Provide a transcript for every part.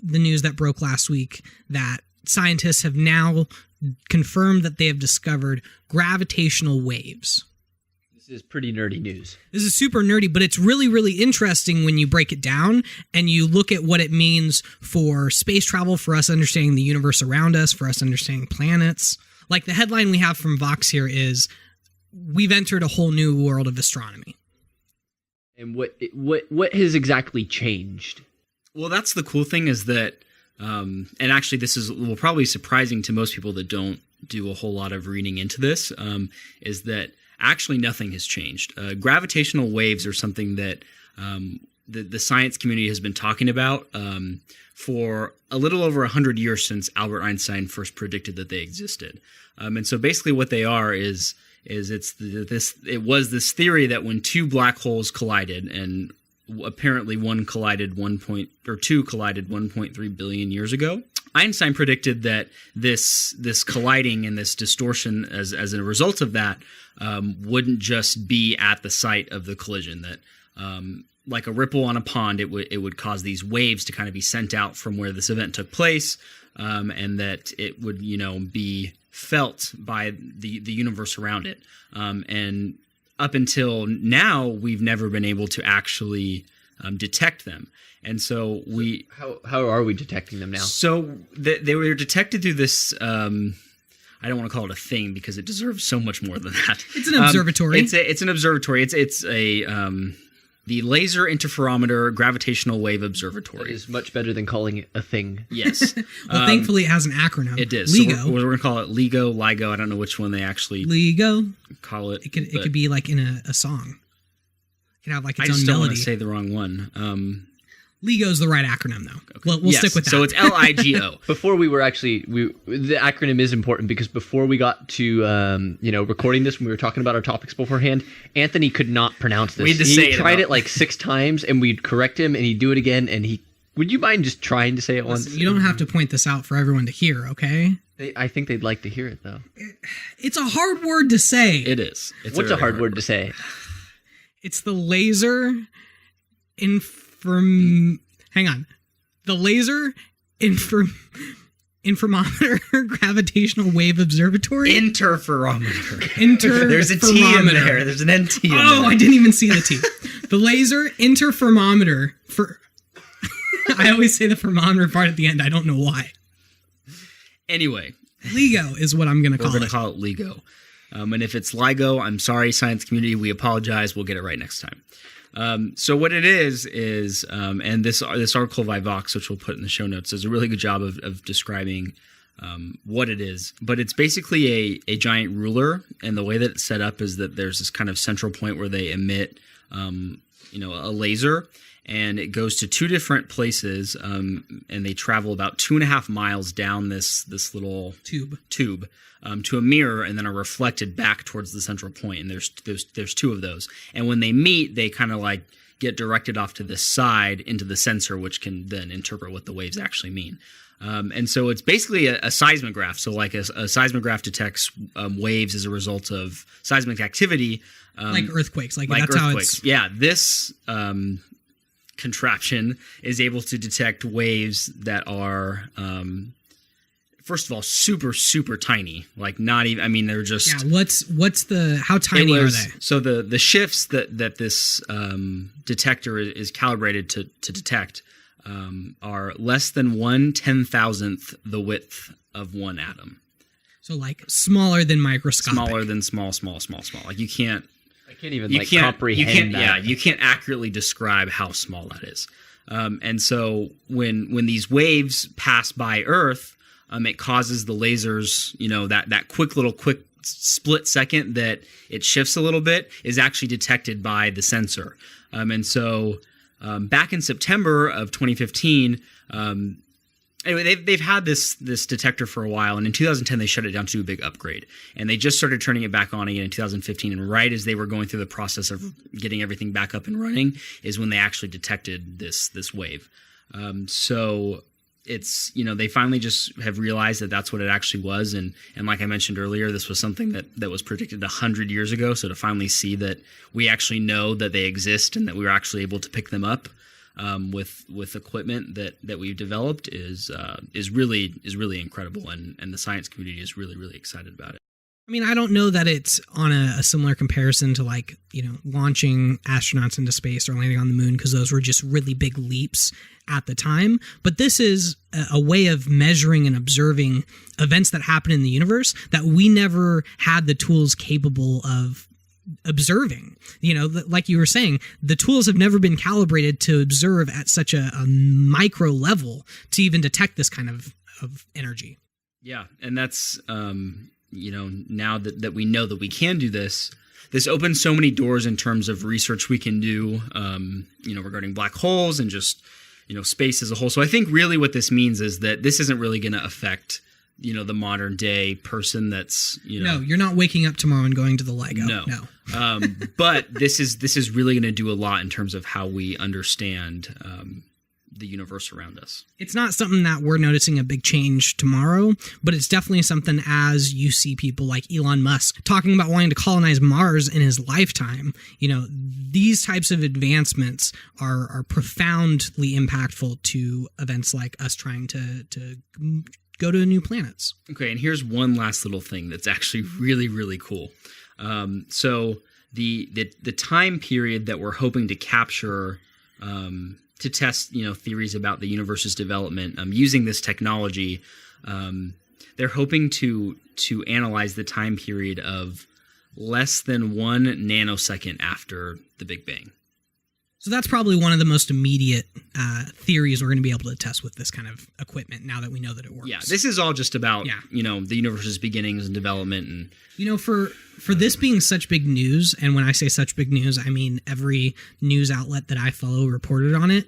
the news that broke last week that scientists have now confirmed that they have discovered gravitational waves. This is pretty nerdy news. This is super nerdy, but it's really, really interesting when you break it down and you look at what it means for space travel, for us understanding the universe around us, for us understanding planets. Like the headline we have from Vox here is, we've entered a whole new world of astronomy. And what has exactly changed? Well, that's the cool thing is that, and actually this is probably surprising to most people that don't do a whole lot of reading into this, is that actually nothing has changed. Gravitational waves are something that the science community has been talking about for a little over 100 years since Albert Einstein first predicted that they existed. And so basically what they are is it was this theory that when two black holes collided, and apparently two collided 1.3 billion years ago, Einstein predicted that this colliding and this distortion as a result of that wouldn't just be at the site of the collision, that like a ripple on a pond, it would cause these waves to kind of be sent out from where this event took place, and that it would be felt by the universe around it. And up until now, we've never been able to actually detect them. And so how are we detecting them now? So they were detected through this. I don't want to call it a thing because it deserves so much more than that. It's an observatory. It's an observatory. It's the Laser Interferometer Gravitational Wave Observatory. That is much better than calling it a thing. Yes. Well, thankfully it has an acronym. It is. LIGO. So we're going to call it LIGO. I don't know which one they actually LIGO. Call it. It could be like in a song. It could have like its own melody. I just don't want melody. to say the wrong one. LIGO's the right acronym, though. Okay. We'll stick with that. So it's LIGO. Before we were the acronym is important because before we got to recording this, when we were talking about our topics beforehand, Anthony could not pronounce this. We had to say it. He tried it like 6 times, and we'd correct him, and he'd do it again, and would you mind just trying to say it once? You don't have to point this out for everyone to hear, okay? I think they'd like to hear it, though. It's a hard word to say. It is. What's a hard word to say? It's the laser Hang on. The Laser Interferometer Gravitational Wave Observatory? Interferometer. There's a T in there. There's an NT in there. Oh, I didn't even see the T. The Laser Interferometer I always say the thermometer part at the end. I don't know why. Anyway. LIGO is what I'm going to call it. We're going to call it LIGO. And if it's LIGO, I'm sorry, science community. We apologize. We'll get it right next time. So what it is, and this article by Vox, which we'll put in the show notes, does a really good job of describing what it is. But it's basically a giant ruler, and the way that it's set up is that there's this kind of central point where they emit, a laser, and it goes to 2 different places, and they travel about 2.5 miles down this little tube. To a mirror, and then are reflected back towards the central point. And there's 2 of those. And when they meet, they kind of like get directed off to the side into the sensor, which can then interpret what the waves actually mean. And so it's basically a seismograph. So like a seismograph detects waves as a result of seismic activity. Like earthquakes. Like that's earthquakes. How it's... Yeah, this contraption is able to detect waves that are... first of all, super, super tiny. Like not even, I mean, they're just... Yeah, how tiny are they? So the shifts that this detector is calibrated to detect are less than 1/10,000th the width of one atom. So like smaller than microscopic. Smaller than small. Like you can't... I can't even comprehend that. Yeah, you can't accurately describe how small that is. And so when these waves pass by Earth... it causes the lasers, that quick split second that it shifts a little bit is actually detected by the sensor. And so back in September of 2015, anyway, they've had this detector for a while, and in 2010 they shut it down to do a big upgrade. And they just started turning it back on again in 2015, and right as they were going through the process of getting everything back up and running is when they actually detected this wave. So... it's, they finally just have realized that that's what it actually was. And like I mentioned earlier, this was something that was predicted 100 years ago. So to finally see that we actually know that they exist and that we were actually able to pick them up with equipment that we've developed is really incredible, and the science community is really excited about it. I mean, I don't know that it's on a similar comparison to launching astronauts into space or landing on the moon, because those were just really big leaps at the time. But this is a way of measuring and observing events that happen in the universe that we never had the tools capable of observing. Like you were saying, the tools have never been calibrated to observe at such a micro level to even detect this kind of energy. Yeah, and that's now that we know that we can do this opens so many doors in terms of research we can do, regarding black holes and just, space as a whole. So I think really what this means is that this isn't really going to affect, the modern day person that's, No, you're not waking up tomorrow and going to the LIGO. No. But this is really going to do a lot in terms of how we understand the universe around us. It's not something that we're noticing a big change tomorrow, but it's definitely something as you see people like Elon Musk talking about wanting to colonize Mars in his lifetime. These types of advancements are profoundly impactful to events like us trying to go to new planets. Okay, and here's one last little thing that's actually really cool. So the time period that we're hoping to capture to test, theories about the universe's development using this technology, they're hoping to analyze the time period of less than 1 nanosecond after the Big Bang. So that's probably one of the most immediate theories we're going to be able to test with this kind of equipment now that we know that it works. Yeah, this is all just about, the universe's beginnings and development. And for this being such big news, and when I say such big news, I mean every news outlet that I follow reported on it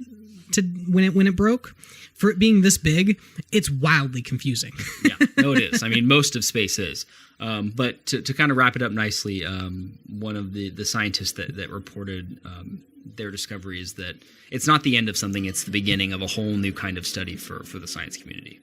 when it broke. For it being this big, it's wildly confusing. Yeah, no, it is. I mean, most of space is. But to kind of wrap it up nicely, one of the scientists that reported their discovery is that it's not the end of something, it's the beginning of a whole new kind of study for the science community.